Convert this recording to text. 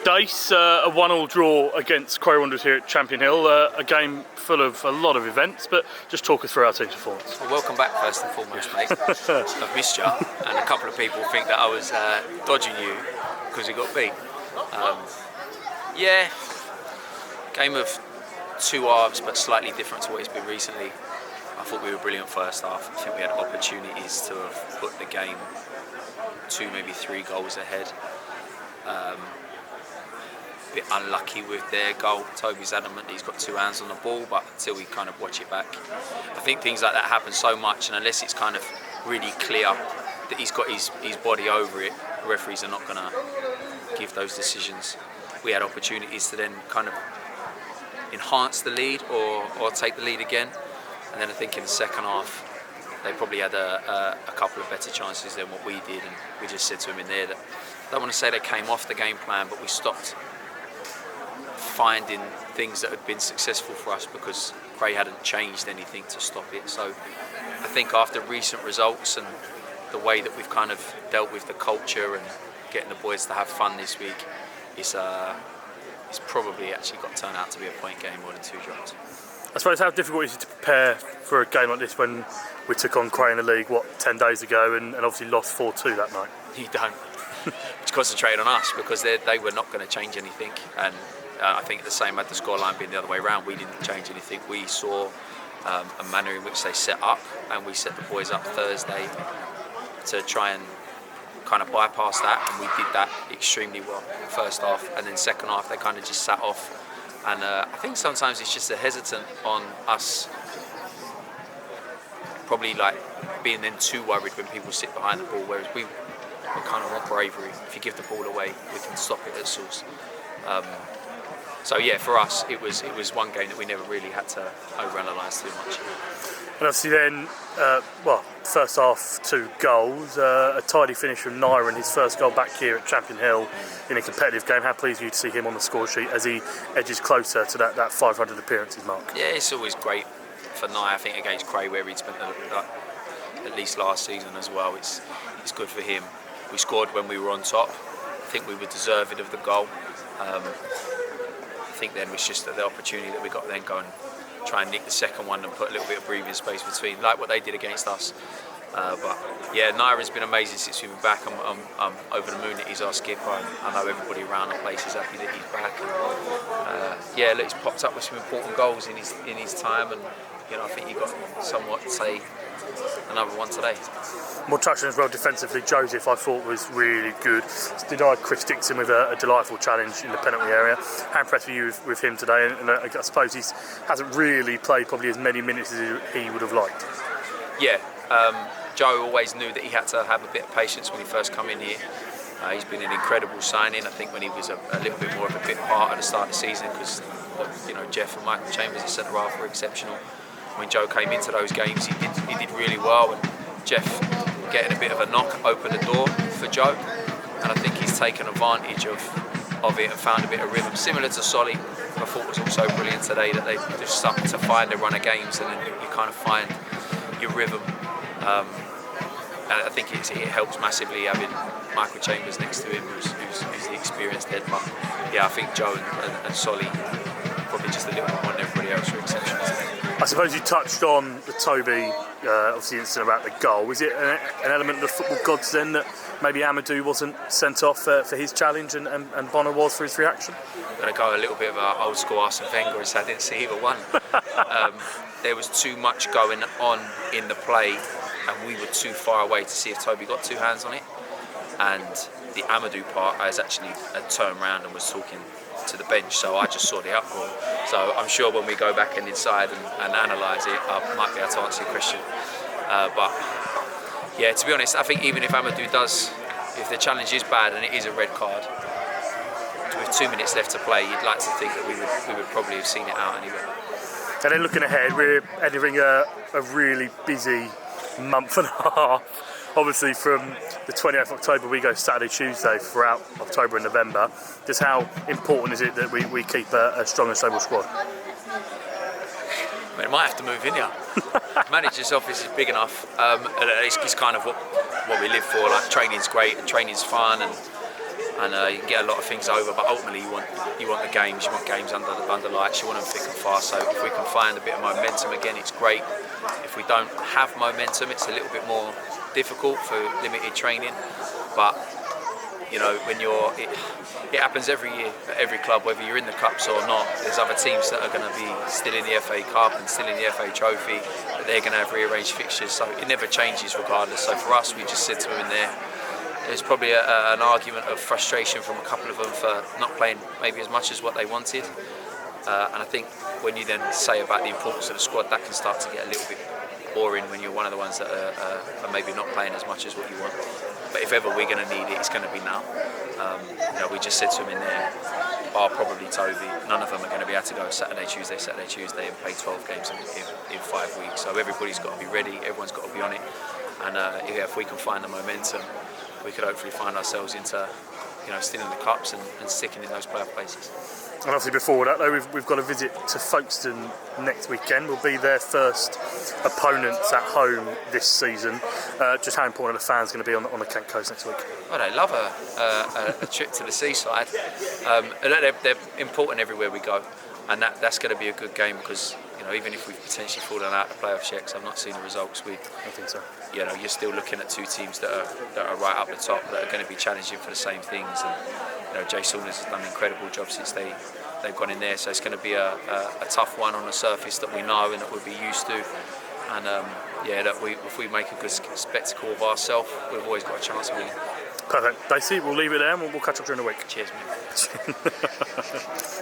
Dacey, a 1-1 draw against Cray Wanderers here at Champion Hill, a game full of a lot of events, but just talk us through our team's performance. Well, welcome back first and foremost, mate. I've missed you, and a couple of people think that I was dodging you because you got beat. Yeah, game of two halves, but slightly different to what it's been recently. I thought we were brilliant first half. I think we had opportunities to have put the game 2, maybe 3 goals ahead. Bit unlucky with their goal. Toby's adamant he's got 2 hands on the ball, but until we kind of watch it back, I think things like that happen so much, and unless it's kind of really clear that he's got his body over it, referees are not going to give those decisions. We had opportunities to then kind of enhance the lead or take the lead again, and then I think in the second half they probably had a couple of better chances than what we did, and we just said to them in there that I don't want to say they came off the game plan, but we stopped finding things that had been successful for us because Cray hadn't changed anything to stop it. So I think after recent results and the way that we've kind of dealt with the culture and getting the boys to have fun this week, it's probably actually got turned out to be a point game more than 2 drops. I suppose how difficult is it to prepare for a game like this when we took on Cray in the league, 10 days ago, and obviously lost 4-2 that night? You don't. It's concentrated on us because they were not going to change anything, and I think the same had the scoreline being the other way around. We didn't change anything. We saw a manner in which they set up, and we set the boys up Thursday to try and kind of bypass that, and we did that extremely well first half, and then second half they kind of just sat off. And I think sometimes it's just a hesitant on us, probably like being then too worried when people sit behind the ball, whereas we kind of want bravery. If you give the ball away, we can stop it at source. So yeah, for us, it was one game that we never really had to overanalyse too much. And obviously then, first half 2 goals, a tidy finish from Naira, his first goal back here at Champion Hill in a competitive game. How pleased are you to see him on the score sheet as he edges closer to that 500 appearances mark? Yeah, it's always great for Naira. I think against Cray, where he'd spent at least last season as well, it's good for him. We scored when we were on top. I think we were deserving of the goal. I think then it was just the opportunity that we got then go and try and nick the second one and put a little bit of breathing space between, like what they did against us. But yeah, Naira's been amazing since we've been back. I'm over the moon that he's our skipper. I know everybody around the place is happy that he's back. And, look, he's popped up with some important goals in his time, and I think he got somewhat to say another one today. More touching as well defensively. Joseph, I thought, was really good. Denied Chris Dixon with a delightful challenge in the penalty area. How impressed were you with him today? And I suppose he hasn't really played probably as many minutes as he would have liked. Yeah, Joe always knew that he had to have a bit of patience when he first come in here. He's been an incredible signing. I think when he was a little bit more of a bit part at the start of the season, because Jeff and Michael Chambers at centre half were exceptional. When Joe came into those games, he did really well, and Jeff getting a bit of a knock opened the door for Joe, and I think he's taken advantage of it and found a bit of rhythm, similar to Solly. I thought was also brilliant today that they just stuck to find a run of games, and then you kind of find your rhythm. And I think it helps massively having Michael Chambers next to him, who's the experienced head. But yeah, I think Joe and Solly probably just a little bit more than everybody else were exceptional today. I suppose you touched on the Toby, obviously incident about the goal. Was it an element of the football gods then that maybe Amadou wasn't sent off for his challenge and Bonner was for his reaction? I'm going to go a little bit of an old school Arsene Wenger and say I didn't see either one. There was too much going on in the play, and we were too far away to see if Toby got 2 hands on it. And the Amadou part, I was actually turned around and was talking to the bench, so I just saw the uproar. So I'm sure when we go back and inside and analyse it, I might be able to answer your question. But yeah, to be honest, I think even if Amadou does, if the challenge is bad and it is a red card, with 2 minutes left to play, you'd like to think that we would probably have seen it out anyway. And then looking ahead, we're entering a really busy month and a half. Obviously from the 20th of October we go Saturday, Tuesday throughout October and November. Just how important is it that we keep a strong and stable squad? I mean, I might have to move in here. Manager's office is big enough. It's kind of what we live for. Like, training's great and training's fun, and and you can get a lot of things over, but ultimately you want the games. You want games under lights. You want them thick and fast. So if we can find a bit of momentum again, it's great. If we don't have momentum, it's a little bit more difficult for limited training. But you know, it happens every year at every club, whether you're in the cups or not. There's other teams that are going to be still in the FA Cup and still in the FA Trophy, but they're going to have rearranged fixtures. So it never changes regardless. So for us, we just said to them in there, there's probably an argument of frustration from a couple of them for not playing maybe as much as what they wanted. And I think when you then say about the importance of the squad, that can start to get a little bit boring when you're one of the ones that are maybe not playing as much as what you want. But if ever we're going to need it, it's going to be now. You know, we just said to them in there, bar probably Toby, none of them are going to be able to go Saturday, Tuesday and play 12 games in 5 weeks. So everybody's got to be ready, everyone's got to be on it. And if we can find the momentum, we could hopefully find ourselves into, you know, still in the cups and sticking in those playoff places. And obviously before that though, we've got a visit to Folkestone next weekend. We'll be their first opponents at home this season. Just how important are the fans going to be on the Kent Coast next week? Well, they love a trip to the seaside. They're important everywhere we go, and that's going to be a good game because, you know, even if we've potentially fallen out of the playoff checks, I've not seen the results. I think so. You know, you're still looking at two teams that are right up the top that are going to be challenging for the same things. And you know, Jay Saunders has done an incredible job since they've gone in there. So it's going to be a tough one on a surface that we know and that we'll be used to. And if we make a good spectacle of ourselves, we've always got a chance of winning. Perfect. Dacey, we'll leave it there and we'll catch up during the week. Cheers, mate.